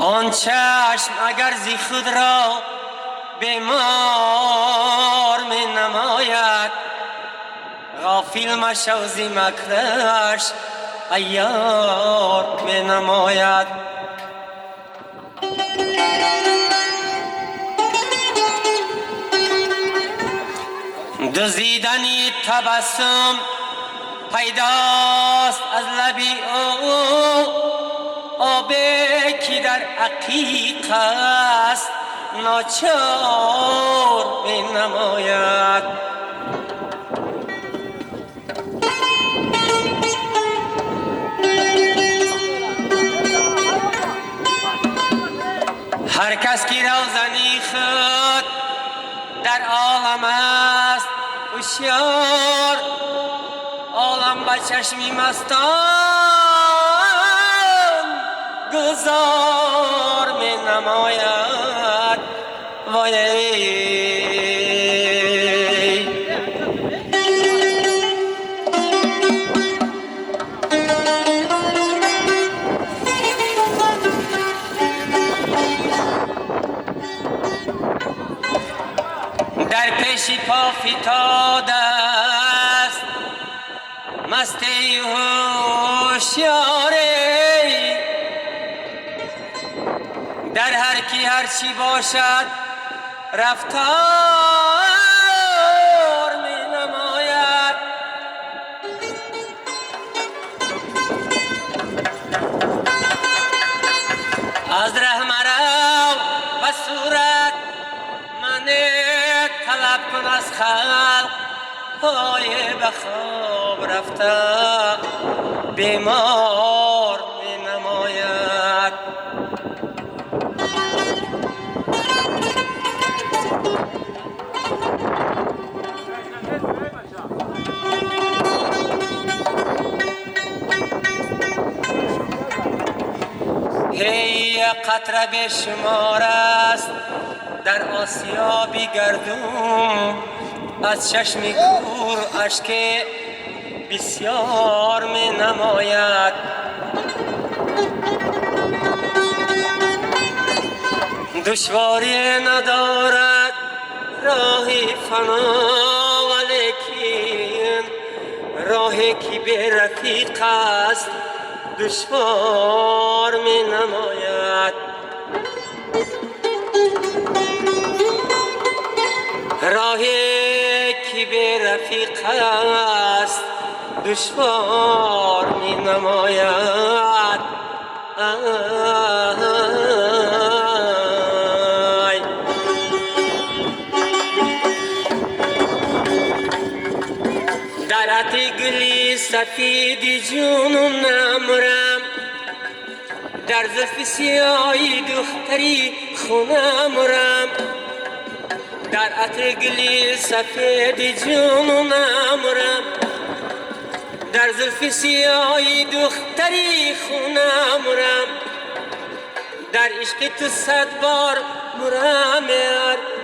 آن چشم اگر زی خود را بیمار می نماید، غافل مشو زی مکرش عیار می نماید. دزدیدنی تبسم پیداست از لبی او، آبی که در عقیق است ناچار می نماید. هر کس که روزنی خود در عالم است هوشیار، عالم به چشمی مستان گذار می نماید. وای در پیشی پا فتاده است مستی هوشیاری، در هر کی هر چی باشد رفتار می نماید. از ره مرو و صورت منه طلب کن از خلق، پای به خواب رفته بیمار می نماید. هی قطره بیشمار است در آسیابی گردون، از چشم کور اشک بسیار می نماید. دشواری ندارد راهی فنا، ولیکن راهی که بی رفیق است دشوار می نماید. راهی که بی رفیق است دشوار می نماید. در اتگلی سفید جونم نمرم، در زلف سیاهی دختری خونم رم. در اتگلی سفید جونم نمرم، در زلف سیاهی دختری خونم رم. در عشق تو 100 بار مرم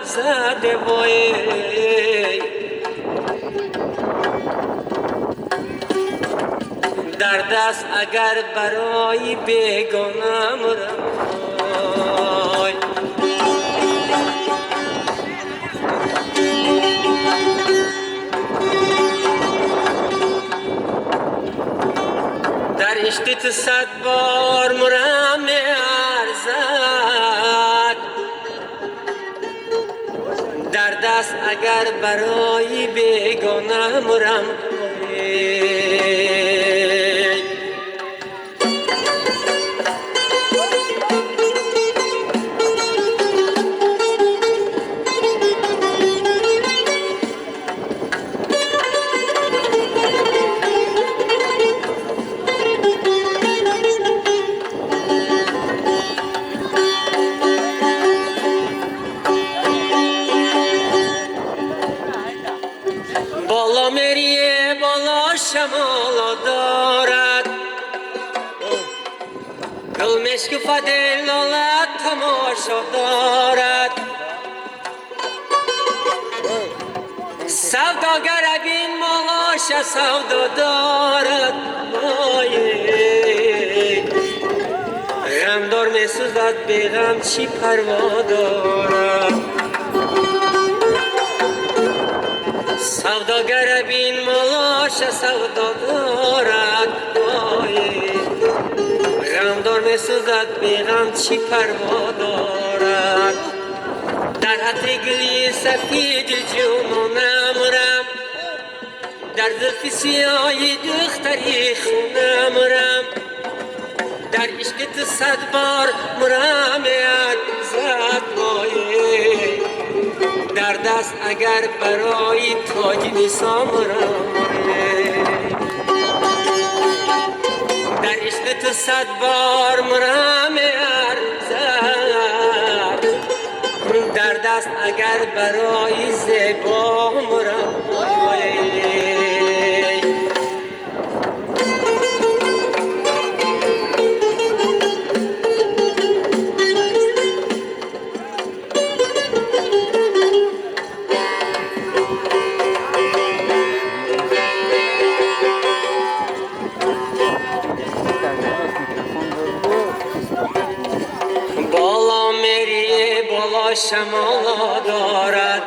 زده وای، در دست اگر برای بیگانه مرم. در عشق تو 100 بار مرم ارزد، در دست اگر برای بیگانه مرم. بالا میریه بالا شمال دارد، گل مشک فدلالت تماشا دارد. سوداگر بین مالاش سودا دارد، غمدار می سوزد مسودت به غم چی پروا دارد سوداگر بین مالاش سودا دارد غمدار مسودت به غم چی پروا دارد در حد گلی سفید جنونم رم در زلف سیاهی دختری خونم رم در عشقت 100 بار مرم زد مایه در دست اگر برای تاج نیسان مرم در عشقت 100 بار مرم زد در دست اگر برای زیبا مرم بالا مریه بالا شمالا دارد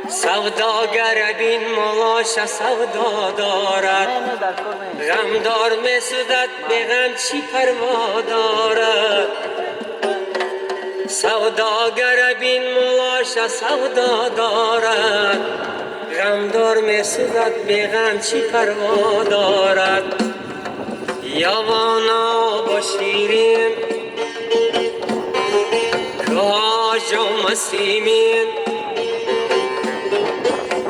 سوداگر بین مالاش سودا دارد غمدار مسودت به غم چی پروا دارد سوداگر بین مالاش سودا دارد غمدار مسودت به غم چی پروا دارد یوانا با شیرین کاجا مسیمین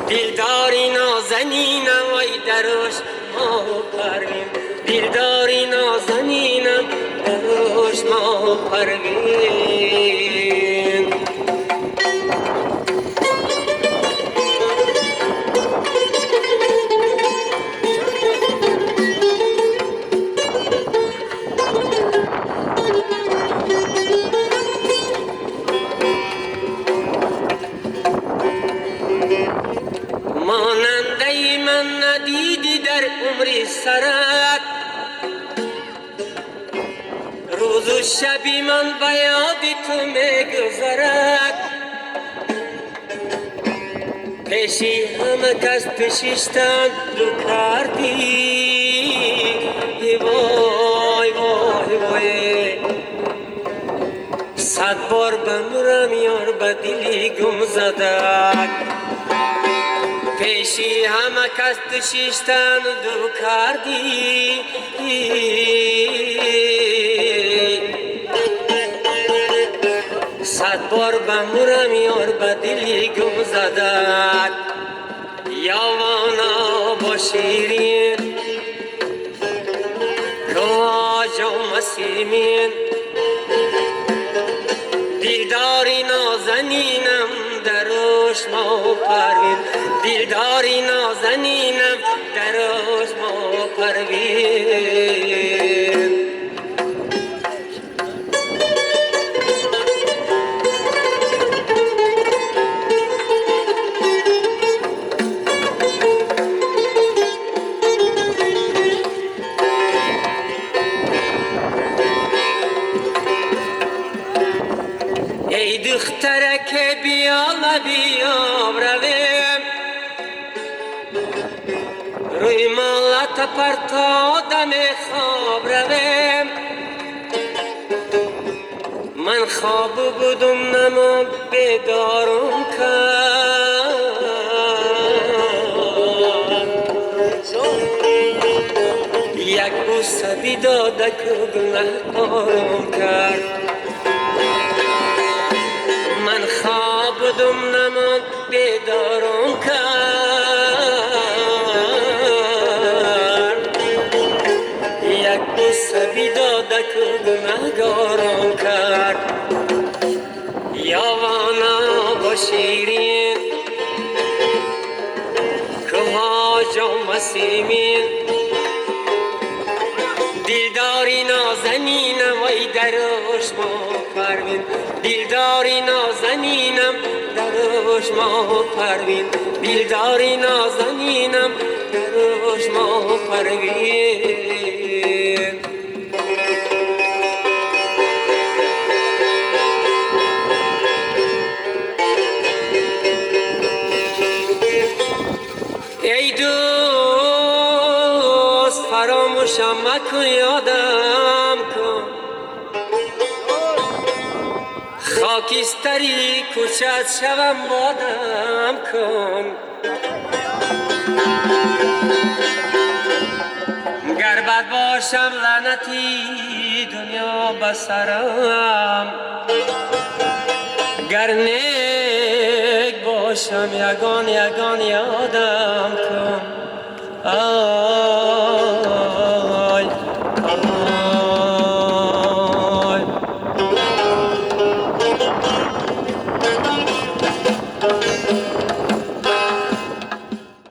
دلداری نازنینم وای دروش ما پروین دلداری نازنینم دروش ما پروین ماننده من ندیدی در عمری سرت روز و شبی من به یاد تو میگذرد پیشی همه کس پیشیشتن رو کردی وای وای وای 100 بار بمرم یار به دلی گم زدد پیشی همه کس تو شیشتن دو کردی 100 بار بمرم یار به دلی گم زدد یوانا با شیرین کاجا مسیمین دلداری نازنینم دروش ما پروین دلداری نازنینم دروش ما پروین ای دخترک بیال بیام رویم روی مالت پرتا دم خواب رویم من خواب بودم نمو بیدارم کرد یک بوسه بیداده که گناهکارم کرد من خواب بودم نمو بیدارم کرد یک بوسه بیداده که گناهکارم کرد یوانا با شیرین که هاجا مسیمین دلداری نازنینم وای دروش ما پروین دلداری نازنینم دروش ما پروین دلداری نازنینم دروش ما پروین باشم مکن یادم کن خاکستری کوچت شوم بادم کن گر بد باشم لعنتی دنیا بسرم گر نیک باشم یگان یگان یادم کن